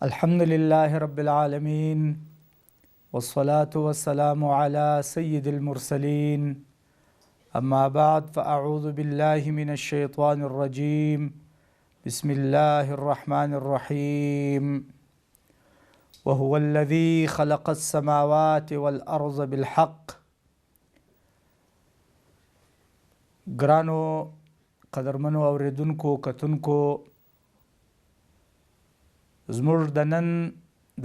الحمد لله رب العالمين والصلاة والسلام على سيد المرسلين أما بعد فأعوذ بالله من الشيطان الرجيم بسم الله الرحمن الرحيم وهو الذي خلق السماوات والأرض بالحق. ګرانو قدرمنو اوریدونکو کتونکو، زموږ د نن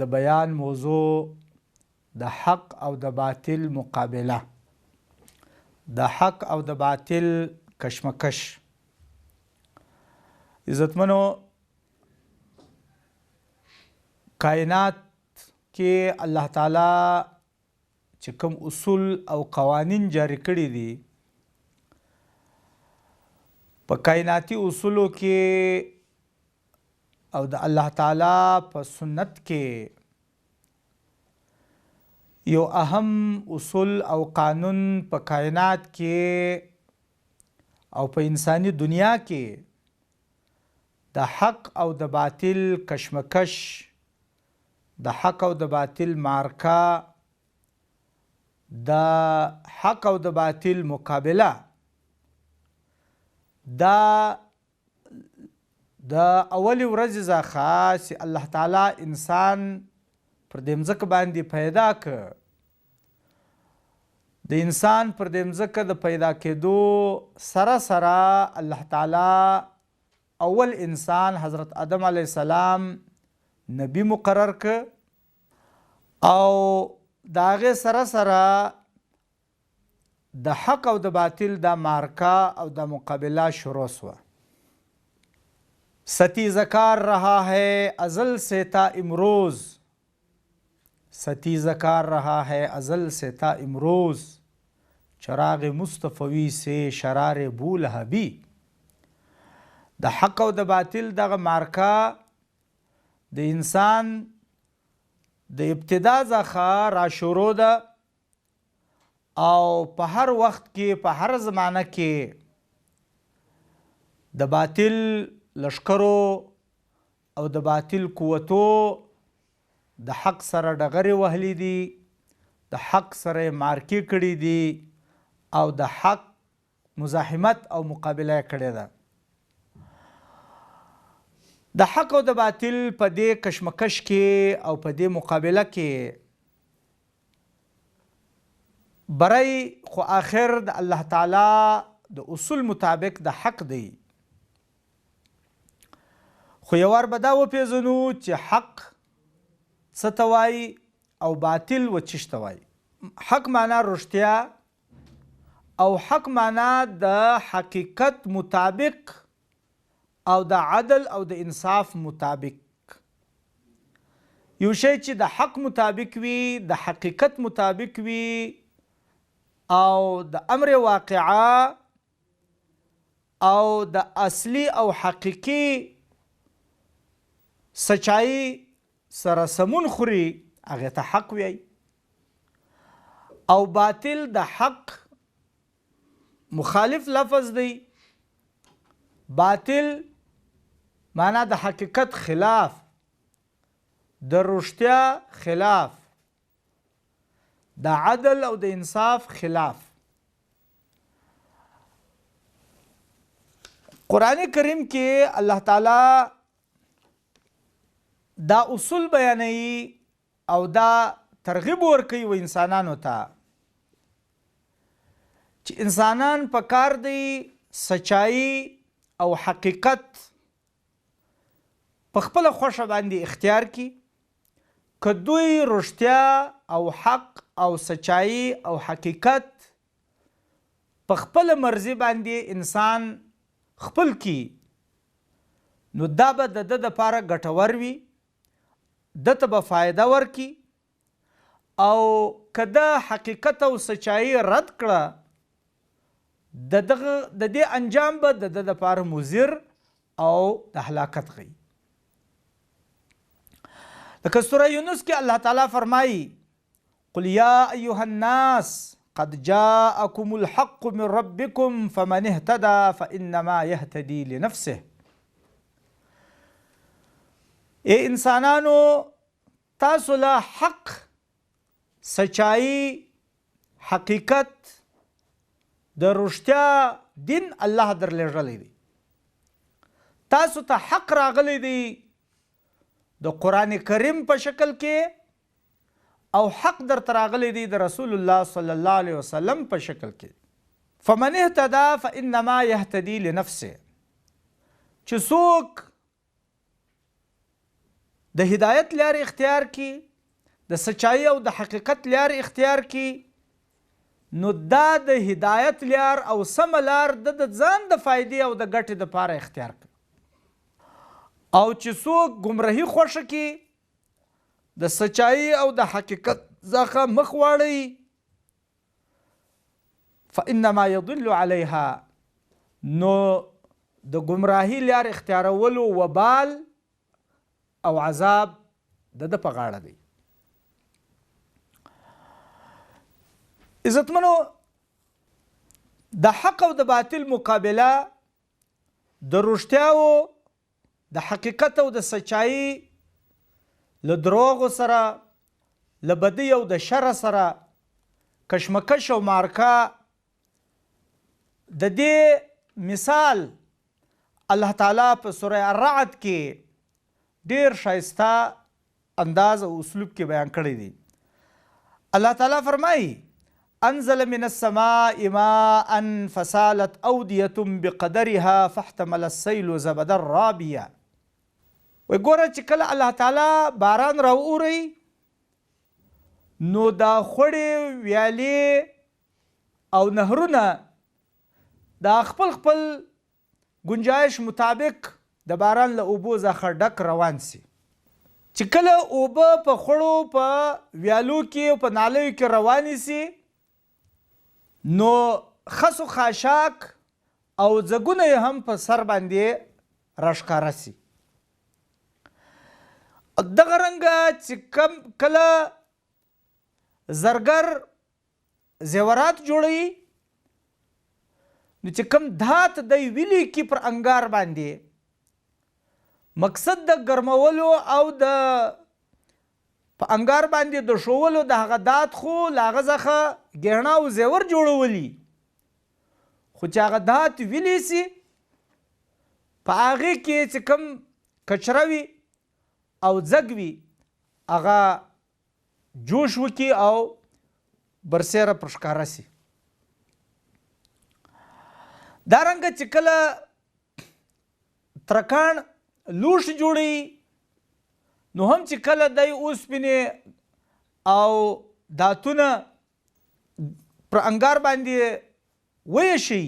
د بیان موضوع د حق او د باطل مقابله، د حق او د باطل کشمکش. عزتمنو، کائنات کې الله تعالی چې کوم اصول او قوانین جاری کړي دي، په کائناتی اصولو کې او د الله تعالی په سنت کې یو اهم اصول او قانون په کائنات کې او په انساني دنیا کې د حق او د باطل کشمکش، د حق او د باطل معرکه، د حق او د باطل مقابله، دا د اول ورځې څخه چې الله تعالی انسان پر دې مځکه باندې پیدا کړ، د انسان پر دې مځکه د پیدا کېدو سره سره الله تعالی اول انسان حضرت آدم علیه السلام نبی مقرر کړ، او د هغې سره سره د حق او د باطل دا معرکه او د مقابله شروع شوه. ستیزہ کار رہا ہے ازل سے تا امروز، ستیزہ کار رہا ہے ازل سے تا امروز، چراغ مصطفی سے شرار بولهبی. د حق او د باطل دغه معرکه د انسان د ابتدا څخه را شروع ده، او په هر وخت کې په هر زمانه کې د باطل لشکرو او د باطل قوتو د حق سره ډغرې وهلې دي، د حق سره معرکې کړي دي، او د حق مزاحمت او مقابله کړې ده. د حق او د باطل په دې کشمکش کې او په دې مقابله کې برای خو آخر د الله تعالی د اصول مطابق د حق دی، خو یو وار به دا وپېژنو چې حق څه ته وایي او باطل و چیش ته وایي. حق معنا رښتیا، او حق معنا د حقیقت مطابق او د عدل او د انصاف مطابق. یو شی چې د حق مطابق وي، د حقیقت مطابق وي، او د امر واقعه او د اصلي او حقیقي سچائی سره سمون خوري، هغې ته حق وایي. او باطل د حق مخالف لفظ دی. باطل معنا د حقیقت خلاف، د رښتیا خلاف، د عدل او د انصاف خلاف. قرآن کریم کې الله تعالی دا اصول بیانوي او دا ترغیب ورکوي و انسانانو ته چې انسانان په کار دی سچائی او حقیقت په خپله خوښه باندې اختیار کړي. که دوی رښتیا او حق او سچائی او حقیقت په خپله مرضي باندې انسان خپل کړي، نو دا به د ده دپاره ګټور وي، ده ته به فایده ورکړي. او که ده حقیقت او سچائی رد کړه، د دې انجام به د ده دپاره مضر او د هلاکت غي. لکه سوره یونس کې الله تعالی فرمایي: قل یا ایها الناس قد جاءکم الحق من ربکم فمن اهتدى فانما یهتدی لنفسه. ای انسانانو تاسو له حق سچایي حقیقت د رښتیا دین الله درلېږلی دی. تاسو ته حق راغلی دی د قرآن کریم په شکل کې او حق درته راغلی دی د رسول الله صلی الله علیه وسلم په شکل کې. فمن اهتدى فانما يهتدي لنفسه. چې څوک د هدایت لار اختیار کی، د سچایي او د حقیقت لار اختیار کی، نو دا د هدایت لار او سم لار د ځان د فائدې او د ګټې دپاره اختیار کړي. او چې څوک ګمراهي خوښه کی، د سچایي او د حقیقت څخه مخ واړوي، فانما يضل عليها، نو د ګمراهي لار اختیارولو وبال او عذاب د په غاړه دی. عزتمنو، د حق او د باطل مقابله د رښتیاو د حقیقت او د سچایي له دروغو سره، له بدۍ او د شر سره کشمکش او مارکه. د دې مثال الله تعالی په سوره الرعد کې ډیر شایسته انداز او اسلوب کې بیان کړی دی. الله تعالی فرمایي انزل من السماء ماء فسالت اودية بقدرها فاحتمل السيل زبدا رابيا. وی ګوره چې کله الله تعالی باران راووري، نو دا خوړې ویالې او نهرونه دا خپل گنجایش مطابق د باران له اوبو څخه ډک روان سي. چې کله اوبه په خوړو په ویالو کې او په نالیو کې روانې سي، نو خس و خاشاک او ځګونه یې هم په سر باندې راښکاره سي. دغه رنګه چې کله زرګر زیورات جوړوي، نو چې کوم دھات دی ویلی کی پر انګار باندې، مقصد د ګرمولو او د په انګار باندې د شولو د هغه دات خو له هغه څخه ګهڼه او زیور جوړولي، خو چې هغه دات ویلی سي په هغې کې چې کوم کچره وي او ځګ وي، هغه جوش وکړي او برسیره پر ښکاره سي. دارنګه چې کله ترکاڼ لوښ جوړوي، نو هم چې کله دی اوسپنې او داتونه پر انګار باندې ویشي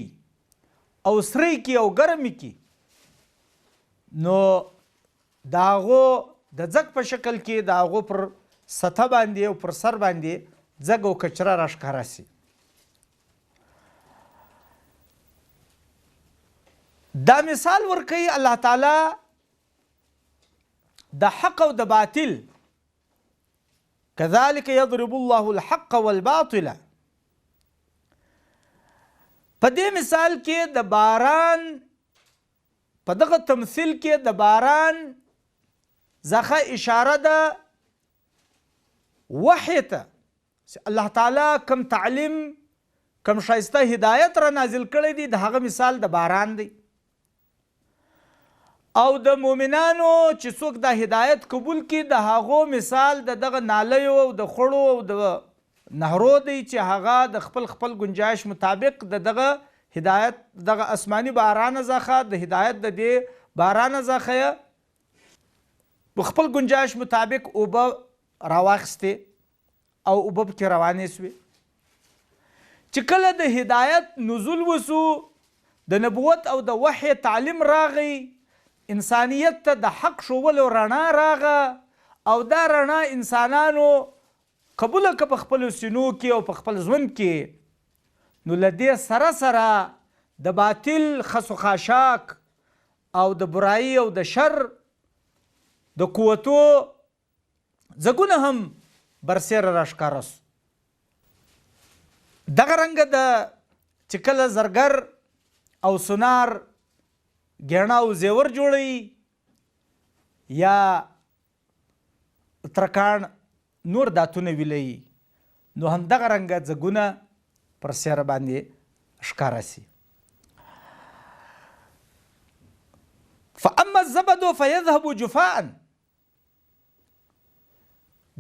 او سری کی او ګرمي کی، نو د هغو د ځګ په شکل کې د هغو پر سطح باندې او پر سر باندې ځګ او کچره راښکاره سي. دا مثال ورکوي الله تعالی د حق او د باطل. كذلك يضرب الله الحق والباطل. په دې مثال کې د باران، په دغه تمثیل کې د باران څخه اشاره ده وحی ته. الله تعالی کم تعلیم، کم ښایسته هدایت را نازل کړی دی، د هغه مثال د باران دی. او د مؤمنانو چې څوک دا هدایت قبول کړي، د هغو مثال د دغه نالیو او د خوړو او د نهرو دی چې هغه د خپل گنجایش مطابق د دغه هدایت، دغه آسماني باران څخه د هدایت د دې باران څخه په خپل گنجایش مطابق اوبه راواخیستې او اوبه پکې روانې سوې. چې کله د هدایت نزول وسو، د نبوت او د وحی تعلیم راغی، انسانیت ته د حق ښوولو رڼا راغه، او دا رڼا انسانانو قبوله که په خپلو سینو کې او په خپل ژوند کې، نو له دې سره سره د باطل خس و خاشاک او د برایي او د شر د قوتو ځګونه هم برسیره راښکاره سو. دغه رنګه د چې کله زرګر او سونار ګیڼه او زیور جوړوي، یا ترکاڼ نور داتونه ویلی نو همدغه رنګه ځګونه پر څیره باندې ښکاره سي. فاما الزبد فيذهب جفاء،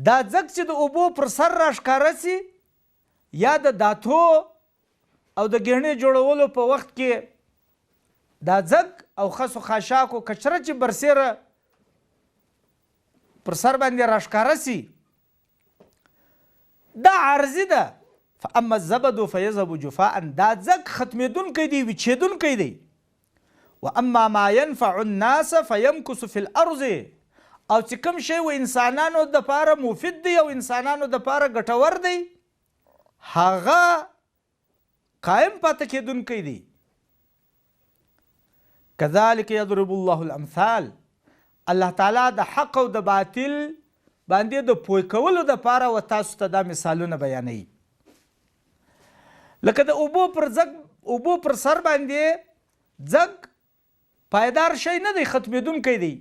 دا ځګ چې د اوبو پر سر را ښکاره سي یا د داتو او د ګېڼې جوړولو په وخت کې دا ځګ او خسو خاشاکو کچره چې برسیره پر سر باندې را ښکاره سي دا عارضي ده. فاما الزبد فيذهب جفاء، دا ځګ ختمېدونکی دی، وچېدونکی دی. واما ما ينفع الناس فيمكث في الارض، او چې کوم شی و انسانانو دپاره مفید دی او انسانانو دپاره ګټور دی هغه قایم پاتې کېدونکی دی. كذلك يضرب الله الامثال، الله تعالی د حق او د باطل باندې د پوه کولو دپاره و تاسو ته دا مثالونه بیانوي. لکه د اوبو پر سر باندې ځګ پایدار شی نه دی، ختمېدونکی دی.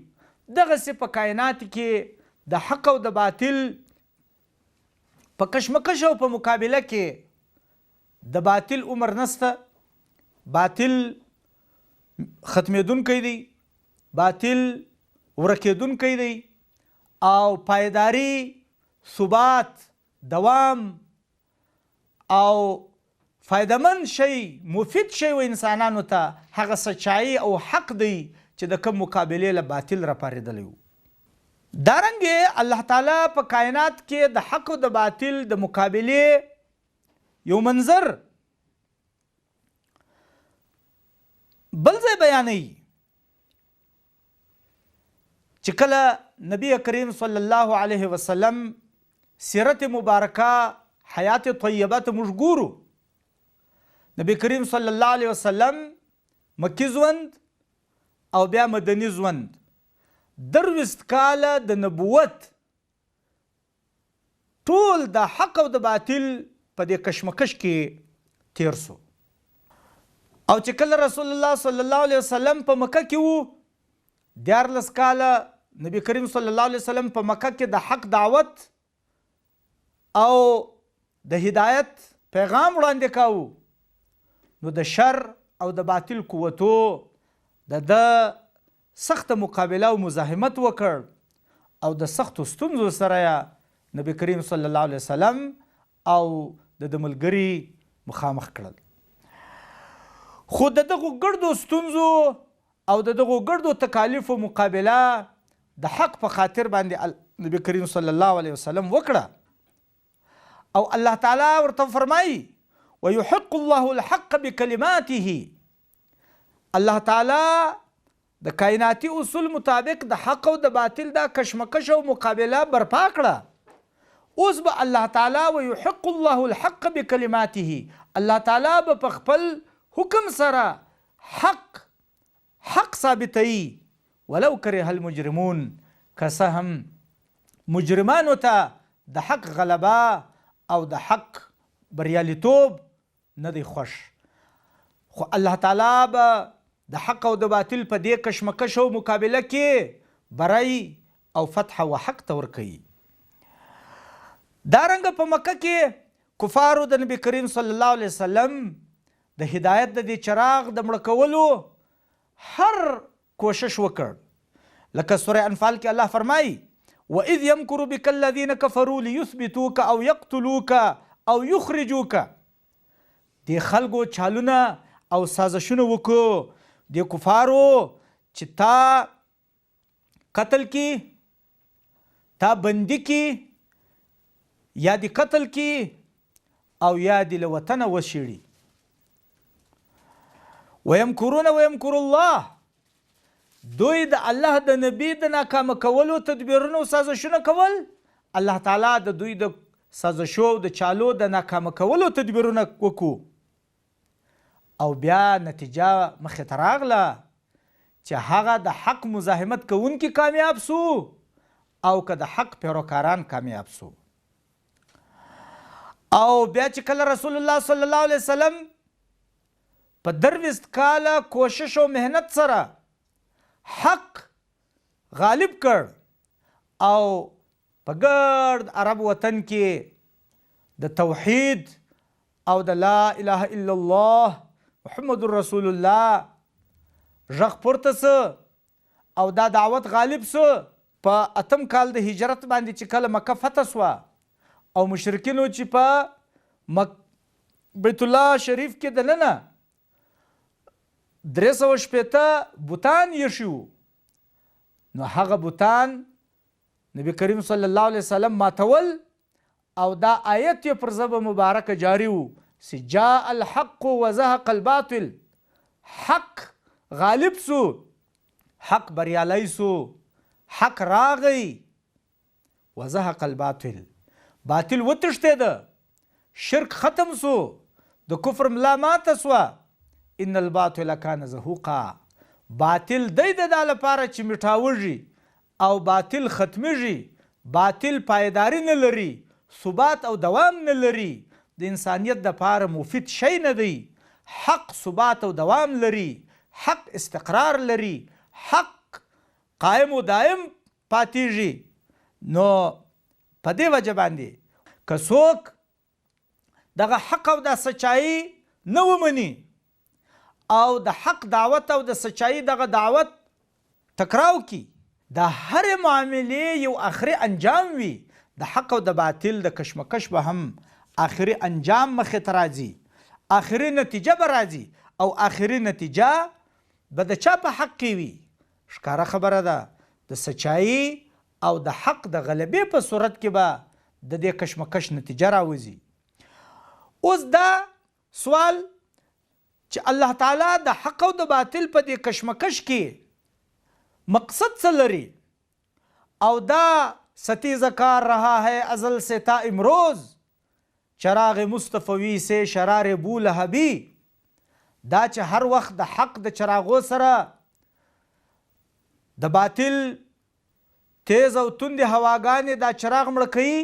دغسې په کائنات کې د حق او د باطل په کشمکش او په مقابله کې د باطل عمر نسته، باطل ختمېدونکی دی، باطل ورکېدونکی دی او پایداری، ثبات، دوام او فایدمن شی، مفید شی و انسانانو ته هغه سچایي او حق دی چې د کوم مقابلې له باطل راپارېدلی و. دارنګې الله تعالی په کائنات کې د حق او د باطل د مقابلې یو منظر بل ځای بیانوي چې کله نبی کریم صلی الله علیه وسلم سیرت مبارکه حیات طیبه ته موږ ګورو، نبی کریم صلی الله علیه وسلم مکی ژوند او بیا مدني ژوند 23 کاله د نبوت ټول د حق او د باطل په دې کشمکش کې تیر سو. او چې کله رسول الله صلی الله علیه وسلم په مکه کې و 14 کاله نبی کریم صلی الله علیه وسلم په مکه کې د حق دعوت او د هدایت پیغام وړاندې کاوه، نو د شر او د باطل قوتو د سخت مقابله او مزاحمت وکړ او د سختو ستونزو سره نبی کریم صلی الله علیه وسلم او د ملګري مخامخ کړل. خو د دغو ګردو ستونزو او د دغو ګردو تکالیفو مقابله د حق په خاطر باندې نبی کریم صلی الله علیه وسلم وکړه او الله تعالی ورته فرمایي ويحق الله الحق بكلماته، الله تعالی د کائناتی اصول مطابق د حق او د باطل دا کشمکش او مقابله برپا کړه. اوس به الله تعالی ويحق الله الحق بكلماته، الله تعالی به په خپل حکم سره حق ثابتوي ولو كره المجرمون، که څه هم مجرمانو ته د حق غلبه او د حق بریالیتوب نه دی خوش. خو الله تعالی به د حق او د باطل په دې کشمکش او مقابله کې بری او فتح و حق ته ورکوي. دارنګه په مکه کې کفارو د نبی کریم صلی الله علیه وسلم د هدایت د دې چراغ د مړه کولو هر کوشش وکړ. لکه سوره انفال کې الله فرمایي وَإِذْ يَمْكُرُ بِكَ الَّذِينَ كَفَرُوا لِيُثْبِتُوكَ أَوْ يَقْتُلُوكَ أَوْ يُخْرِجُوكَ، دې خلکو چالونه او سازشونه وکړو د کفارو چې تا قتل کی، تا بندي کی، یا د قتل کی او یا د له وطنه وشړي. ويمکرون ويمکر الله، دوی د الله د نبی د ناکامه کولو تدبیرونه او سازشونه کول، الله تعالی د دوی د سازشو د چالو د ناکامه کولو تدبیرونه وکړو او بیا نتیجه مخې ته راغله چې هغه د حق مزاحمت کوونکي کامیاب سو او که د حق پیروکاران کامیاب سو. او بیا چې کله رسول الله صلی الله علیه وسلم په 23 کاله کوشش او مهنت سره حق غالب کړ او په ګرد عرب وطن کې د توحید او د لا اله الا الله محمد رسول الله غږ پورته سه او دا دعوت غالب سه. په 8 کال د هجرت باندې چې کله مکه فتح سوه او مشرکینو چې په بیت الله شریف کې دننه 360 بوتان یې وو، نو هغه بوتان نبی کریم صلی الله علیه وسلم ماتول او دا آیت یې پر ژبه مبارکه جاری وو چې جاء الحق وزهق الباطل. حق غالب سو، حق بریالی سو، حق راغی، وزهق الباطل باطل وتښتېده، شرک ختم سو، د کفر ملا ماته سوه. ان الباطل کان زهوقا، باطل دی د دا لپاره چې میټاوږي او باطل ختمیږي. باطل پایداری نه لري، ثبات او دوام نه لري، د انسانیت دپاره مفید شی نه دی. حق ثبات او دوام لري، حق استقرار لري، حق قائم و دائم پاتیږي. نو په دې وجه باندې که څوک دغه حق او د سچایي نه ومني او د حق دعوت او د سچایي دغه دعوت ټکراو کی، د هرې معاملې یو آخري انجام وي. د حق او د باطل د کشمکش به هم آخري انجام مخې ته راځي، آخري نتیجه به راځي او آخري نتیجه به د چا په حق کې وي. ښکاره خبره ده د سچایي او د حق د غلبې په صورت کې به د دې کشمکش نتیجه راوځي. اوس دا سوال چې الله تعالی د حق او د باطل په دې کشمکش کې مقصد څه لري او دا ستیزہ کار رہا ہے ازل سے تا امروز، چراغ مصطفوی سے شرار بولهبی. دا چې هر وخت د حق د چراغو سره د باطل تیز او توندې هواګانې دا چراغ مړه کوي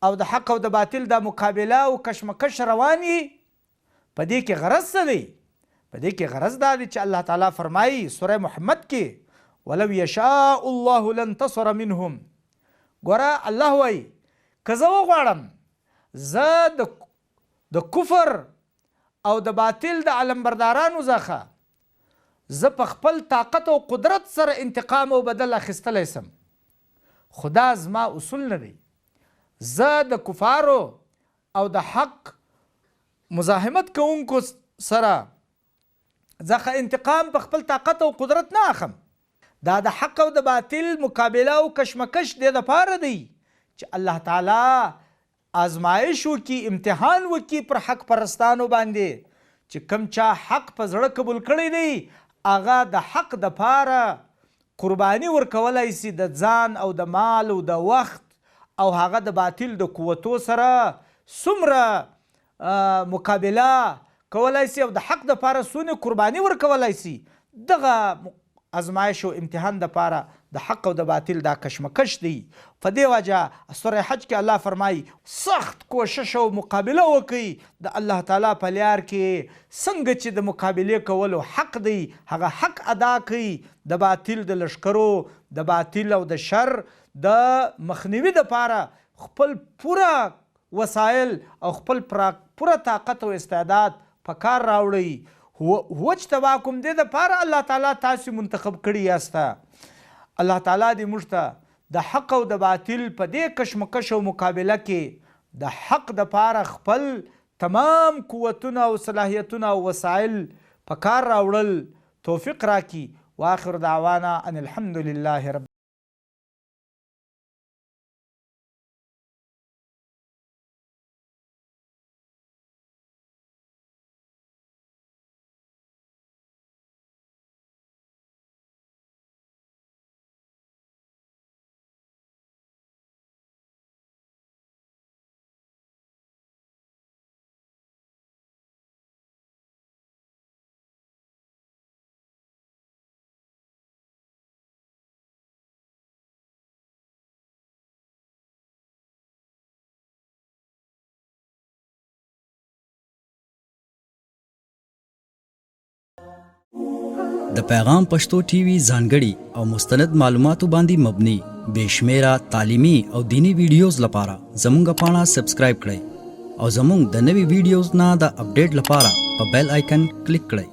او د حق او د باطل دا مقابله او کشمکش رواني. په دې کې غرض څه دی؟ په دې کې غرض دا دی چې الله تعالی فرمایي سوره محمد کې ولو یشاء الله لانتصر منهم. ګوره الله وایي که زه وغواړم زه د کفر او د باطل د علمبردارانو څخه زه په خپل طاقت او قدرت سره انتقام او بدل اخیستلی سم، خو دا زما اصول نه دی. زه د کفارو او د حق مزاحمت کوونکو سره ځکه انتقام په خپل طاقت او قدرت نه اخم. دا د حق او د باطل مقابله او کشمکش د دپاره دی چې الله تعالی آزمایش وکي، امتحان وکي پر حق پرستانو باندې چې کم چا حق په زړه قبول کړی دی هغه د حق دپاره قرباني ورکولی سي د ځان او د مال او د وخت، او هغه د باطل د قوتو سره څومره مقابله کولی سي او د حق دپاره څونه قرباني ورکولی سي. دغه ازمایش او امتحان دپاره د حق او د باطل دا کشمکش دی. په دې وجه سوره حج کې الله فرمایي سخت کوشش او مقابله وکړئ د الله تعالی په لار کې. څنګه چې د مقابلې کولو حق دی هغه حق ادا کړئ. د باطل د لشکرو د باطل او د شر د مخنیوي دپاره خپل پوره وسایل او خپل پوره طاقت او استعداد په کار راوړئ. وچ تباکم دې دپاره الله تعالی تاسو منتخب کړي یاسته. الله تعالی دې موږ ته د حق او د باطل په دې کشمکش او مقابله کې د حق دپاره خپل تمام قوتونه او صلاحیتونه او وسایل په کار راوړل توفیق راکړي. واخر دعوانا ان الحمد لله رب د پیغام پښتو ټي وي ځانګړي او مستند معلوماتو باندې مبني بشمیره تعلیمي او دینی ویډیوز لپاره زموږ پاڼه سبسکرایب کړئ او زموږ د نوي ویډیوز نه د اپډیټ لپاره په بیل آیکن کلیک کړئ.